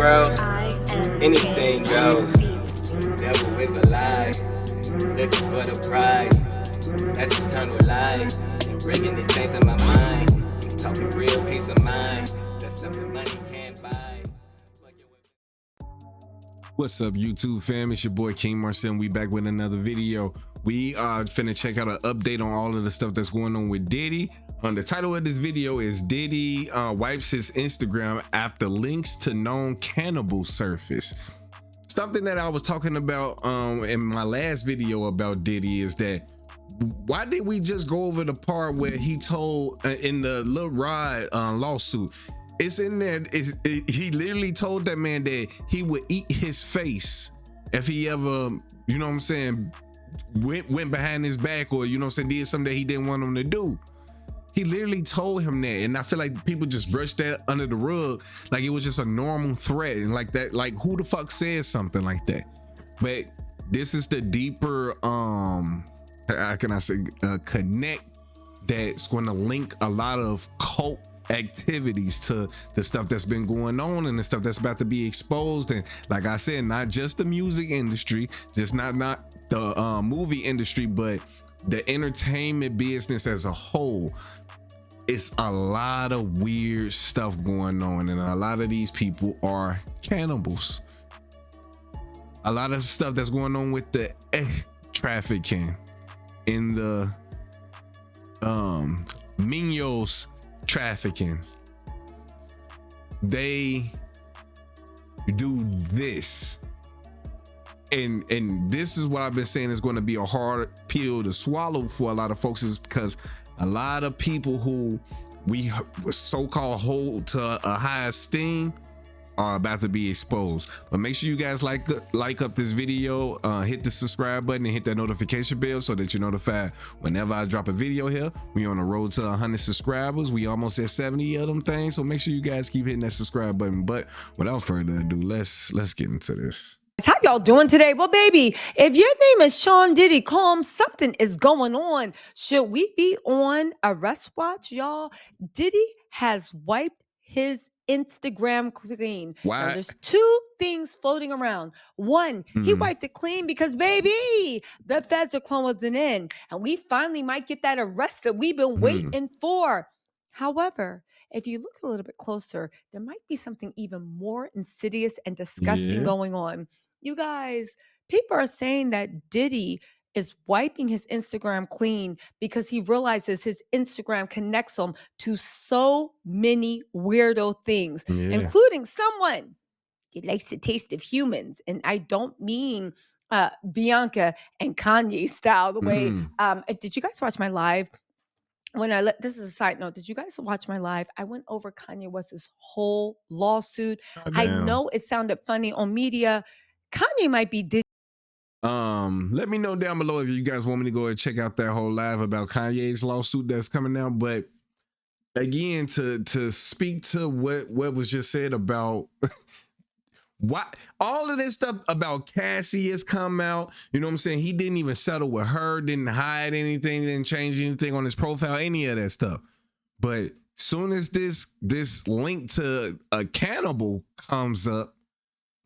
girls, anything goes. Devil is alive, looking for the prize. That's eternal life, and bringing the things in my mind. I'm talking real peace of mind. That's something money can't buy. What's up, YouTube fam? It's your boy KingMarcell, and we back with another video. We are finna check out an update on all of the stuff that's going on with Diddy. The title of this video is Diddy wipes his Instagram after links to known cannibal surface. Something that I was talking about in my last video about Diddy is that why did we just go over the part where he told in the Lil Rod lawsuit? It's in there. He literally told that man that he would eat his face if he ever, you know what I'm saying, went behind his back, or you know what I'm saying, did something that he didn't want him to do. He literally told him that, and I feel like people just brushed that under the rug like it was just a normal threat, and like that, like who the fuck says something like that? But this is the deeper how can I say connect that's going to link a lot of cult activities to the stuff that's been going on and the stuff that's about to be exposed. And like I said, not just the music industry, just not the movie industry, but the entertainment business as a whole. It's a lot of weird stuff going on, and a lot of these people are cannibals. A lot of stuff that's going on with the trafficking in the Minos trafficking. They do this, and this is what I've been saying is going to be a hard pill to swallow for a lot of folks, is because a lot of people who we so-called hold to a high esteem are about to be exposed. But make sure you guys like up this video, hit the subscribe button, and hit that notification bell so that you're notified whenever I drop a video here. We on the road to 100 subscribers. We almost at 70 of them things, so make sure you guys keep hitting that subscribe button. But without further ado, let's get into this. How y'all doing today? Well, baby, if your name is Sean Diddy Combs, something is going on. Should we be on arrest watch, y'all? Diddy has wiped his Instagram clean. Why? Now, there's two things floating around. One, he wiped it clean because, baby, the feds are closing in, and we finally might get that arrest that we've been waiting for. However, if you look a little bit closer, there might be something even more insidious and disgusting going on. You guys, people are saying that Diddy is wiping his Instagram clean because he realizes his Instagram connects him to so many weirdo things, including someone that likes the taste of humans. And I don't mean Bianca and Kanye style, the way, did you guys watch my live? This is a side note. Did you guys watch my live? I went over Kanye West's whole lawsuit. I know it sounded funny on media. Kanye might be Diddy. Let me know down below if you guys want me to go and check out that whole live about Kanye's lawsuit that's coming out. But again, to speak to what was just said about what all of this stuff about Cassie has come out, you know what I'm saying? He didn't even settle with her, didn't hide anything, didn't change anything on his profile, any of that stuff. But soon as this link to a cannibal comes up,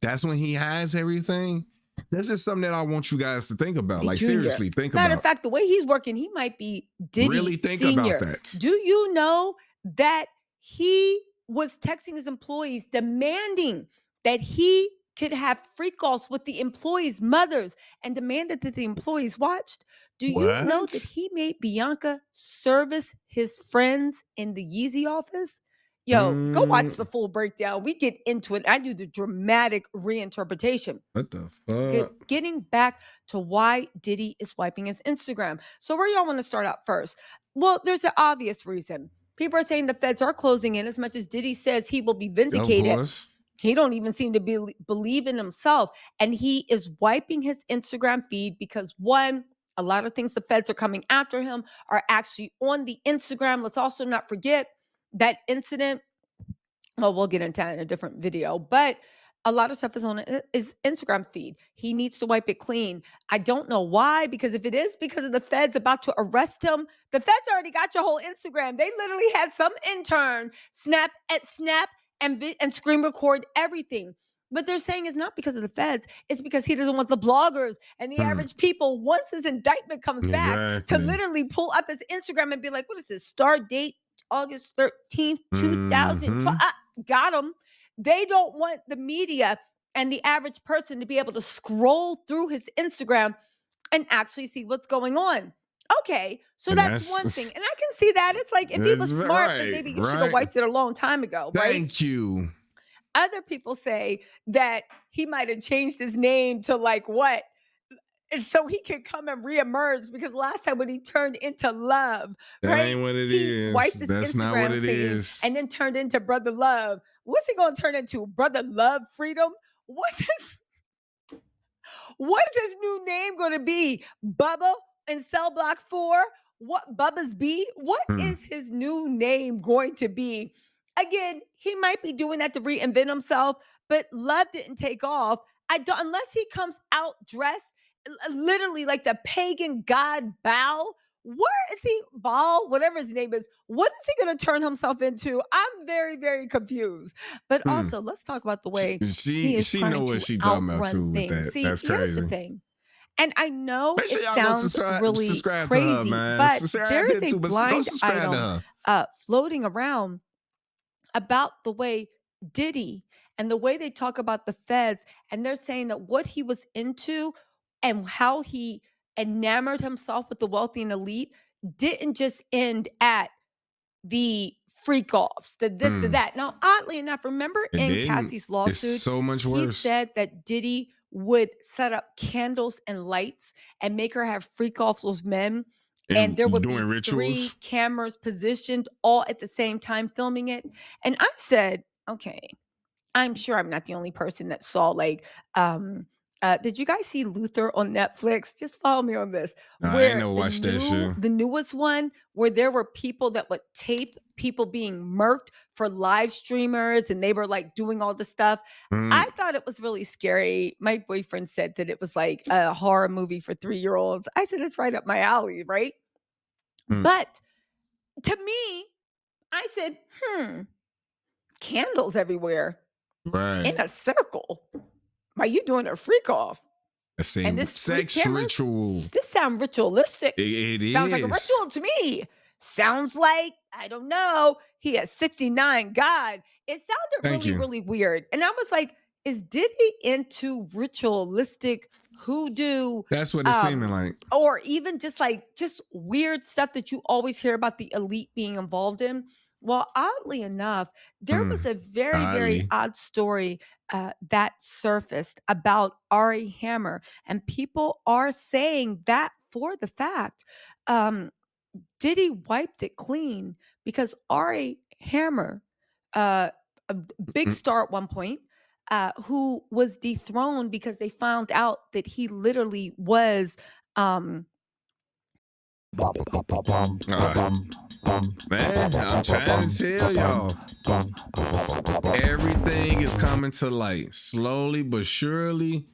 that's when he hides everything. This is something that I want you guys to think about. Like, seriously, think about. Matter of fact, the way he's working, he might be Diddy really think Senior. about that. Do you know that he was texting his employees demanding that he could have freak offs with the employees' mothers, and demanded that the employees watched? Do you know that he made Bianca service his friends in the Yeezy office? Yo, go watch the full breakdown. We get into it. I do the dramatic reinterpretation. What the fuck? Getting back to why Diddy is wiping his Instagram. So where y'all want to start out first? Well, there's an obvious reason. People are saying the feds are closing in. As much as Diddy says he will be vindicated, he don't even seem to believe in himself. And he is wiping his Instagram feed because, one, a lot of things the feds are coming after him are actually on the Instagram. Let's also not forget that incident. Well, we'll get into that in a different video, but a lot of stuff is on his Instagram feed. He needs to wipe it clean. I don't know why, because if it is because of the feds about to arrest him, the feds already got your whole Instagram. They literally had some intern snap and screen record everything. But they're saying it's not because of the feds. It's because he doesn't want the bloggers and the average people, once his indictment comes back, to literally pull up his Instagram and be like, what is this? Start date August 13th, 2012. Got him. They don't want the media and the average person to be able to scroll through his Instagram and actually see what's going on. Okay, so that's one thing. And I can see that. It's like, if he was smart, then maybe you should have wiped it a long time ago, right? Thank you. Other people say that he might have changed his name to like what? And so he could come and reemerge, because last time when he turned into Love, that right? ain't what it he is. Wiped his That's Instagram not what it thingy is. And then turned into Brother Love. What's he going to turn into? Brother Love Freedom? What is his new name going to be? Bubba in Cell Block 4? What, Bubba's B? What is his new name going to be? Again, he might be doing that to reinvent himself, but Love didn't take off. Unless he comes out dressed literally like the pagan god Baal. Where is he? Baal, whatever his name is. What is he going to turn himself into? I'm very, very confused. But also, let's talk about the way he is she trying know what to she talking about too outrun with things. that. See, That's crazy. here's the thing. And I know Make sure it y'all go sounds really subscribe crazy, to her, man. but Subscribe there is here a too, but go blind subscribe to item floating around about the way Diddy and the way they talk about the feds, and they're saying that what he was into and how he enamored himself with the wealthy and elite didn't just end at the freak offs, the this, the that. Now, oddly enough, remember in Cassie's lawsuit, it's so much worse. He said that Diddy would set up candles and lights and make her have freak offs with men. And there would be rituals. 3 cameras positioned all at the same time filming it. And I said, okay, I'm sure I'm not the only person that saw like, did you guys see Luther on Netflix? Just follow me on this. I ain't never watched that shit. The newest one, where there were people that would tape people being murked for live streamers, and they were like doing all the stuff. I thought it was really scary. My boyfriend said that it was like a horror movie for 3-year-olds. I said, it's right up my alley, right? But to me, I said, candles everywhere. Right. In a circle. Are you doing a freak off? And this sex ritual. This sounds ritualistic. It sounds like a ritual to me. Sounds like, I don't know, he has 69 God. It sounded really weird. And I was like, is Diddy into ritualistic hoodoo? That's what it's seeming like. Or even just weird stuff that you always hear about the elite being involved in. Well, oddly enough, there was a very, very odd story that surfaced about Ari Hammer. And people are saying that for the fact Diddy wiped it clean, because Ari Hammer, a big star at one point, who was dethroned because they found out that he literally was man, I'm trying to tell y'all, everything is coming to light slowly but surely.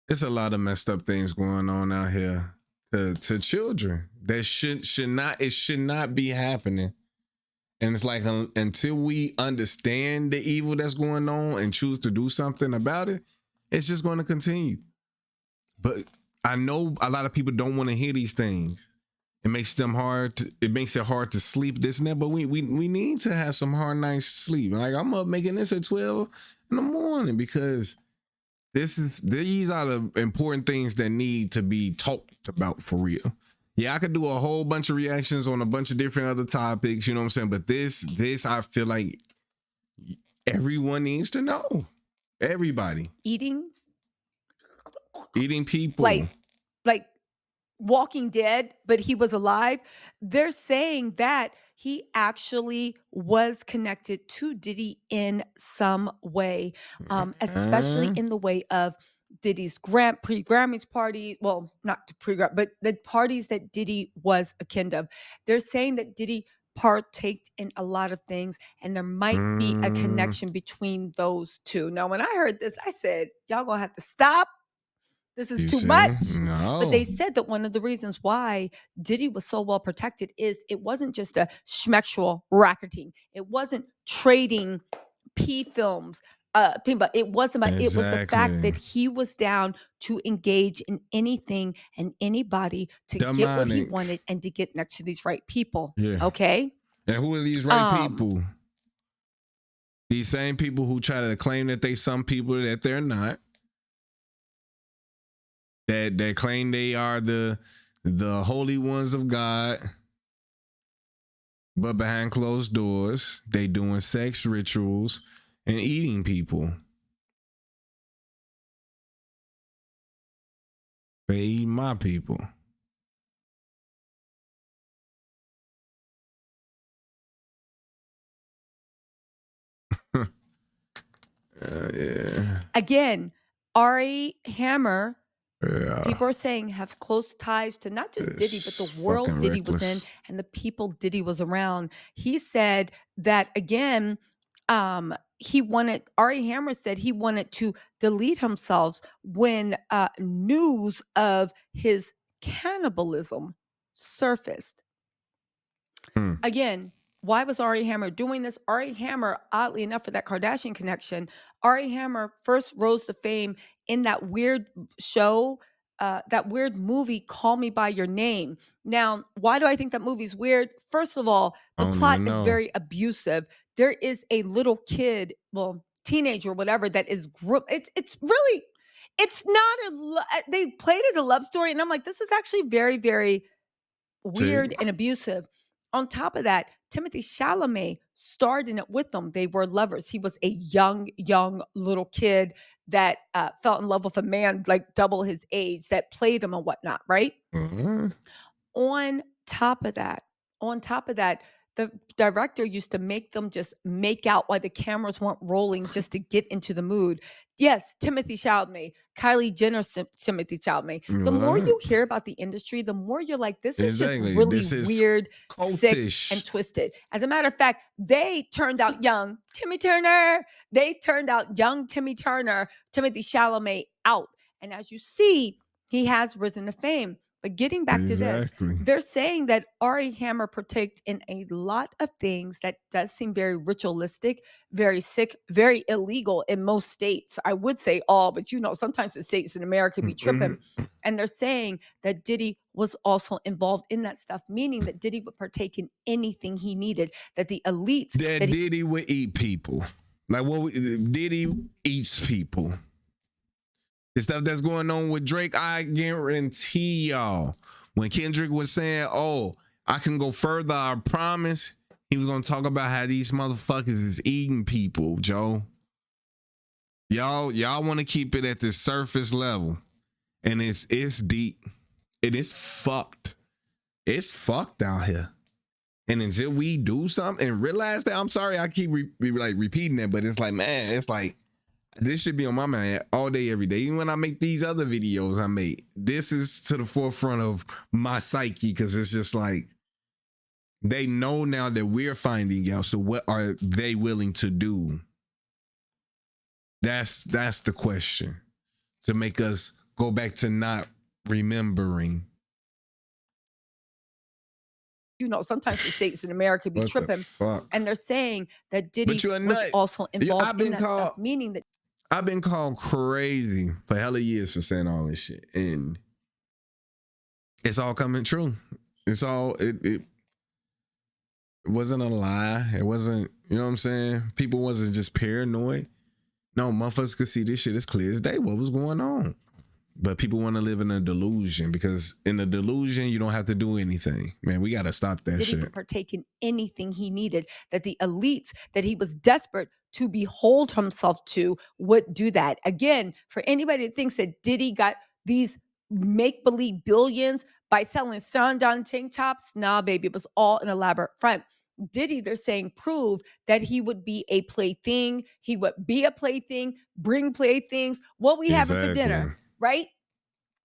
It's a lot of messed up things going on out here to children that should not be happening. And it's like, until we understand the evil that's going on and choose to do something about it, it's just going to continue. But I know a lot of people don't want to hear these things. It makes it hard to sleep, this and that, but we need to have some hard nights sleep. Like, I'm up making this at 12 in the morning, because these are the important things that need to be talked about for real. Yeah, I could do a whole bunch of reactions on a bunch of different other topics, you know what I'm saying? But this I feel like everyone needs to know. Everybody. Eating people. Like Walking Dead, but he was alive. They're saying that he actually was connected to Diddy in some way, especially in the way of Diddy's pre-Grammys party. Well, not pre-Grammys, but the parties that Diddy was akin to. They're saying that Diddy partaked in a lot of things, and there might be a connection between those two. Now, when I heard this, I said, y'all gonna have to stop This is You too see? much. No. But they said that one of the reasons why Diddy was so well protected is it wasn't just a schmexual racketing. It wasn't trading P films. But it wasn't about it was the fact Exactly. that he was down to engage in anything and anybody to get what he Demonic. wanted and to get next to these right people. Yeah. Okay. And who are these right Um, people? These same people who try to claim that they some people that they're not. That claim they are the holy ones of God. But behind closed doors, they doing sex rituals and eating people. They eat my people. Yeah. Again, Ari Hammer, Yeah. people are saying have close ties to not just Diddy, but the It's world fucking Diddy was in reckless. and the people Diddy was around. He said that again, Ari Hammer said he wanted to delete himself when news of his cannibalism surfaced. Again, why was Ari Hammer doing this? Ari Hammer, oddly enough, for that Kardashian connection, Ari Hammer first rose to fame in that weird show, that weird movie, Call Me By Your Name. Now, why do I think that movie's weird? First of all, the I don't plot even is know. very abusive. There is a little kid, well, teenager, whatever, that is it's really, it's not they played it as a love story, and I'm like, this is actually very, very weird See? and abusive. On top of that, Timothy Chalamet starred in it with them. They were lovers. He was a young little kid that fell in love with a man like double his age that played him and whatnot, right? Mm-hmm. On top of that, the director used to make them just make out while the cameras weren't rolling just to get into the mood. Yes, Timothy Chalamet, Kylie Jenner's Timothy Chalamet. The more you hear about the industry, the more you're like, this is Exactly. just really This is weird, sick, cultish. and twisted. As a matter of fact, they turned out young Timmy Turner. They turned out young Timmy Turner, Timothy Chalamet out. And as you see, he has risen to fame. But getting back to this, Exactly. they're saying that Ari Hammer partaked in a lot of things that does seem very ritualistic, very sick, very illegal in most states. I would say all, but sometimes the states in America be tripping. And they're saying that Diddy was also involved in that stuff, meaning that Diddy would partake in anything he needed, that the elites That Diddy would eat people. Like Diddy eats people. The stuff that's going on with Drake, I guarantee y'all, when Kendrick was saying, "Oh, I can go further, I promise," he was gonna talk about how these motherfuckers is eating people, Joe. Y'all want to keep it at this surface level, and it's deep. It is fucked. It's fucked out here. And until we do something and realize that, I'm sorry, I keep repeating that, but it's like, man, it's like, this should be on my mind all day, every day. Even when I make these other videos I make, this is to the forefront of my psyche, because it's just like, they know now that we're finding out. So what are they willing to do? That's the question, to make us go back to not remembering. Sometimes the states in America be tripping, and they're saying that Diddy was also involved in that stuff, meaning that I've been called crazy for hella years for saying all this shit, and it's all coming true. It's all it wasn't a lie. It wasn't, you know what I'm saying? People wasn't just paranoid. No, motherfuckers could see this shit as clear as day what was going on. But people want to live in a delusion, because in the delusion, you don't have to do anything. Man, we got to stop that shit. Diddy would partake in anything he needed, that the elites that he was desperate to behold himself to would do that. Again, for anybody that thinks that Diddy got these make-believe billions by selling Sandon tank tops, nah, baby, it was all an elaborate front. Diddy, they're saying, proved that he would be a plaything. He would be a plaything, bring playthings. What we having for dinner? Right?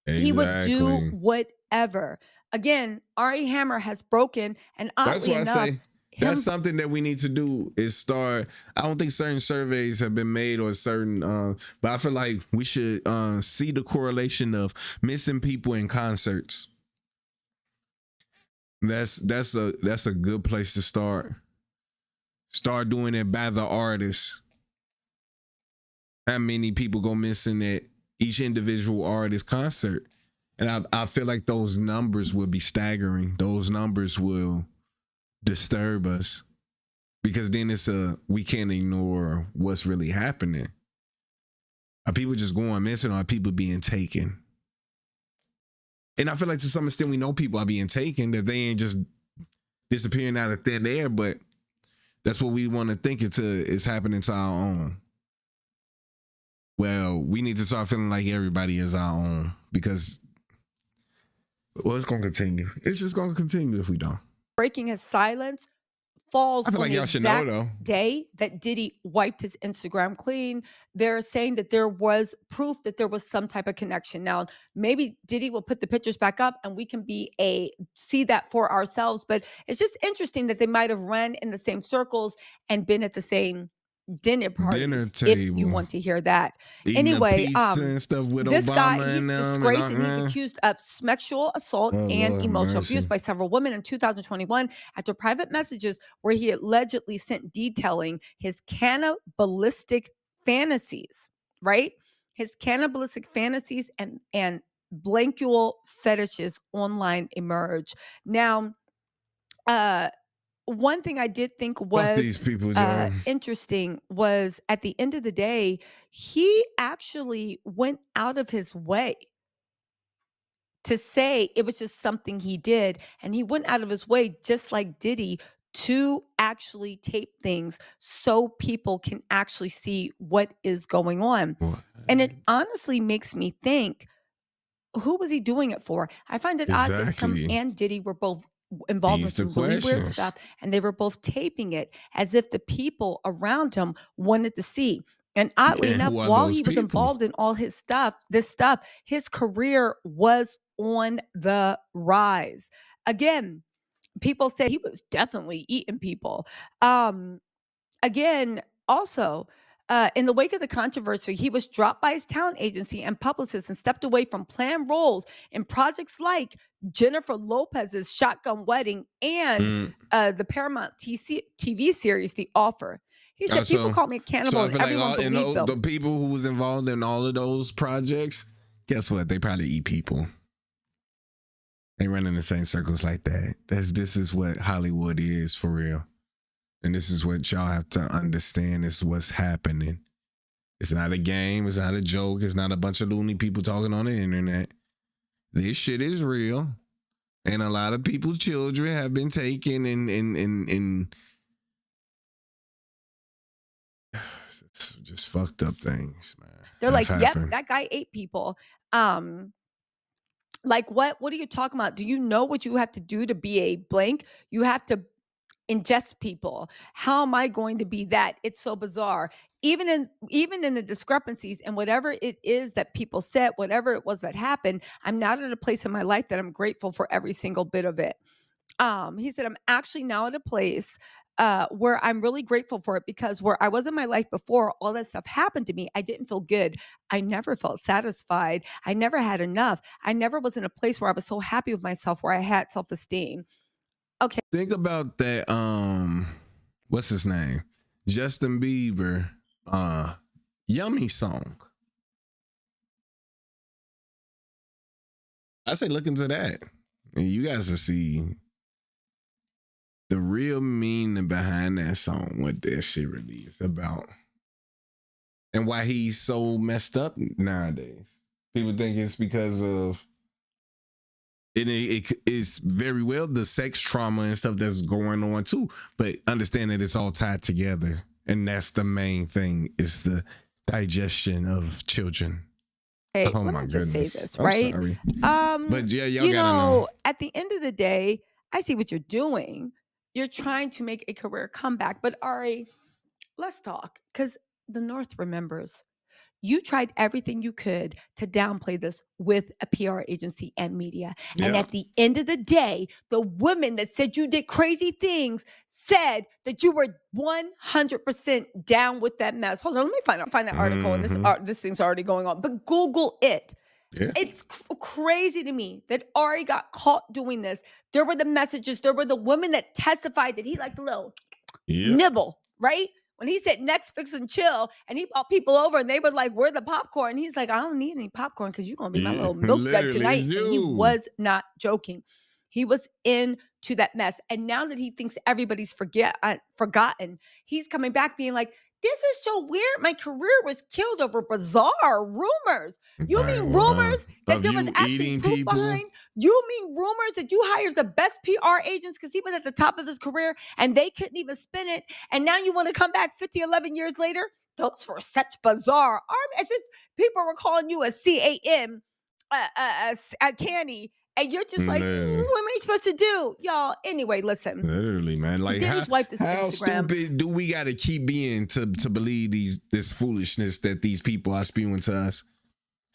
Exactly. He would do whatever. Again, Ari Hammer has broken, and oddly enough, That's something that we need to do is start. I don't think certain surveys have been made or certain, but I feel like we should see the correlation of missing people in concerts. That's a good place to start. Start doing it by the artists. How many people go missing at each individual artist concert? And I feel like those numbers will be staggering. Those numbers will disturb us because then we can't ignore what's really happening. Are people just going missing, or are people being taken? And I feel like to some extent we know people are being taken, that they ain't just disappearing out of thin air, but that's what we want to think is happening to our own. Well, we need to start feeling like everybody is our own, because it's going to continue. It's just going to continue if we don't. Breaking his silence falls I feel on like the y'all should know, exact though. day that Diddy wiped his Instagram clean. They're saying that there was proof that there was some type of connection. Now, maybe Diddy will put the pictures back up and we can see that for ourselves. But it's just interesting that they might have run in the same circles and been at the same dinner parties, if you want to hear that. Eating Anyway, pizza and stuff with this Obama guy, he's and them disgraced and he's all, accused of sexual assault and Lord emotional mercy. abuse by several women in 2021 after private messages where he allegedly sent detailing his cannibalistic fantasies, right? His cannibalistic fantasies and blankual fetishes online emerge. Now, one thing I did think was these people, Joe. interesting was at the end of the day, he actually went out of his way to say it was just something he did. And he went out of his way, just like Diddy, to actually tape things so people can actually see what is going on. What? And it honestly makes me think, who was he doing it for? I find it odd that him and Diddy were both involved in some really weird stuff, and they were both taping it as if the people around him wanted to see. And oddly enough, while he was involved in all his stuff, his career was on the rise. Again, people say he was definitely eating people. Again, also, in the wake of the controversy, he was dropped by his talent agency and publicist and stepped away from planned roles in projects like Jennifer Lopez's Shotgun Wedding and the Paramount TV series The Offer. He said, people call me a cannibal, and everyone believed them. The people who was involved in all of those projects, guess what? They probably eat people. They run in the same circles like that. This is what Hollywood is for real. And this is what y'all have to understand, is what's happening. It's not a game. It's not a joke. It's not a bunch of loony people talking on the internet. This shit is real. And a lot of people's children have been taken and just fucked up things, man. They're like, yep, that guy ate people. Like, what are you talking about? Do you know what you have to do to be a blank? You have to ingest people. How am I going to be that? It's so bizarre. Even in the discrepancies and whatever it is that people said, whatever it was that happened, I'm not at a place in my life that I'm grateful for every single bit of it. He said, I'm actually now at a place where I'm really grateful for it, because where I was in my life before all that stuff happened to me, I didn't feel good. I never felt satisfied. I never had enough. I never was in a place where I was so happy with myself, where I had self-esteem. Okay. Think about that. What's his name? Justin Bieber. Yummy song. I say look into that, and you guys will see the real meaning behind that song. What that shit really is about, and why he's so messed up nowadays. People think it's because of. It is very well the sex trauma and stuff that's going on too, but understand that it's all tied together, and that's the main thing, is the digestion of children. Hey, oh my goodness! Just say this, right? I'm sorry. But yeah, y'all gotta know. At the end of the day, I see what you're doing. You're trying to make a career comeback, but Ari, let's talk, because the North remembers. you tried everything you could to downplay this with a PR agency and media. And Yeah. at the end of the day, the woman that said you did crazy things said that you were 100% down with that mess. Hold on, let me find that article. And this thing's already going on, but Google it. Yeah. It's crazy to me that Ari got caught doing this. There were the messages. There were the women that testified that he liked a little nibble, right? When he said Netflix and chill, and he brought people over, and they were like, "Where's the popcorn?" And he's like, "I don't need any popcorn because you're gonna be my little milk jug tonight." And he was not joking. He was into that mess, and now that he thinks everybody's forgotten, he's coming back being like, "This is so weird. My career was killed over bizarre rumors." You mean rumors that there was actually proof behind? You mean rumors that you hired the best PR agents because he was at the top of his career and they couldn't even spin it? And now you want to come back 11 years later? Those were such bizarre. As if people were calling you a CAM, a candy. And you're just like, what am I supposed to do? Y'all, anyway, listen. Literally, man. Like, how stupid do we got to keep being to believe this foolishness that these people are spewing to us?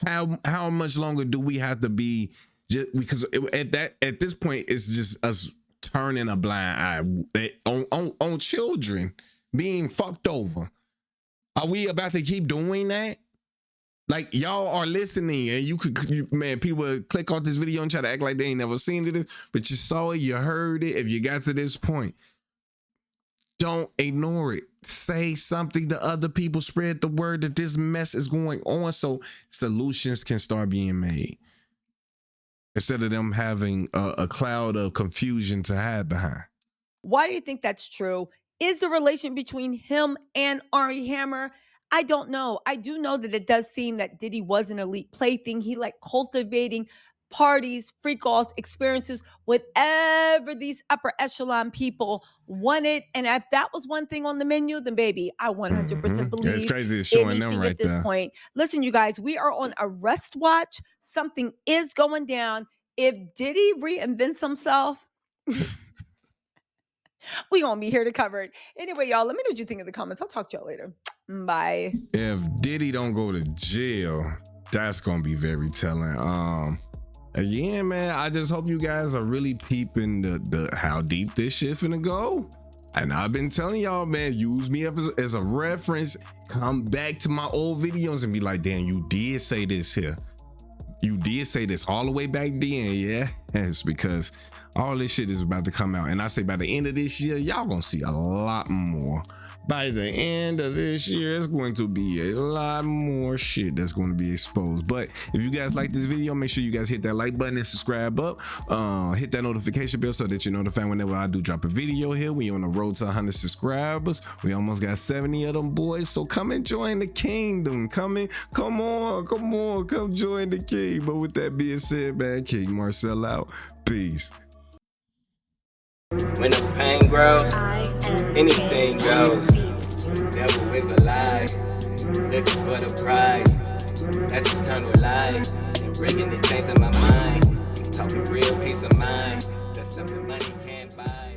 How much longer do we have to be? Just because at this point, it's just us turning a blind eye on children being fucked over. Are we about to keep doing that? Like, y'all are listening, and man, people click off this video and try to act like they ain't never seen this, but you saw it, you heard it. If you got to this point, don't ignore it. Say something to other people. Spread the word that this mess is going on so solutions can start being made, instead of them having a cloud of confusion to hide behind. Why do you think that's true? Is the relation between him and Ari Hammer? I don't know. I do know that it does seem that Diddy was an elite plaything. He liked cultivating parties, freak-offs, experiences, whatever these upper echelon people wanted. And if that was one thing on the menu, then baby, I 100% believe it's crazy it's showing them right at this point. Listen, you guys, we are on arrest watch. Something is going down. If Diddy reinvents himself, we gonna be here to cover it. Anyway, y'all, let me know what you think in the comments. I'll talk to y'all later. Bye. If Diddy don't go to jail, that's gonna be very telling. Again, man, I just hope you guys are really peeping the how deep this shit finna go. And I've been telling y'all, man, use me as a reference. Come back to my old videos and be like, damn, you did say this here. You did say this all the way back then, yeah? It's because all this shit is about to come out. And I say by the end of this year, y'all gonna see a lot more. By the end of this year, it's going to be a lot more shit that's going to be exposed. But if you guys like this video, make sure you guys hit that like button and subscribe up. Hit that notification bell so that you're notified whenever I do drop a video here. We on the road to 100 subscribers. We almost got 70 of them boys. So come and join the kingdom. Come on, come join the king. But with that being said, man, KingMarcell out. Peace. When the pain grows, anything goes. Devil is a lie, looking for the prize. That's eternal life, and bringing the things in my mind. I'm talking real peace of mind. That's something money can't buy.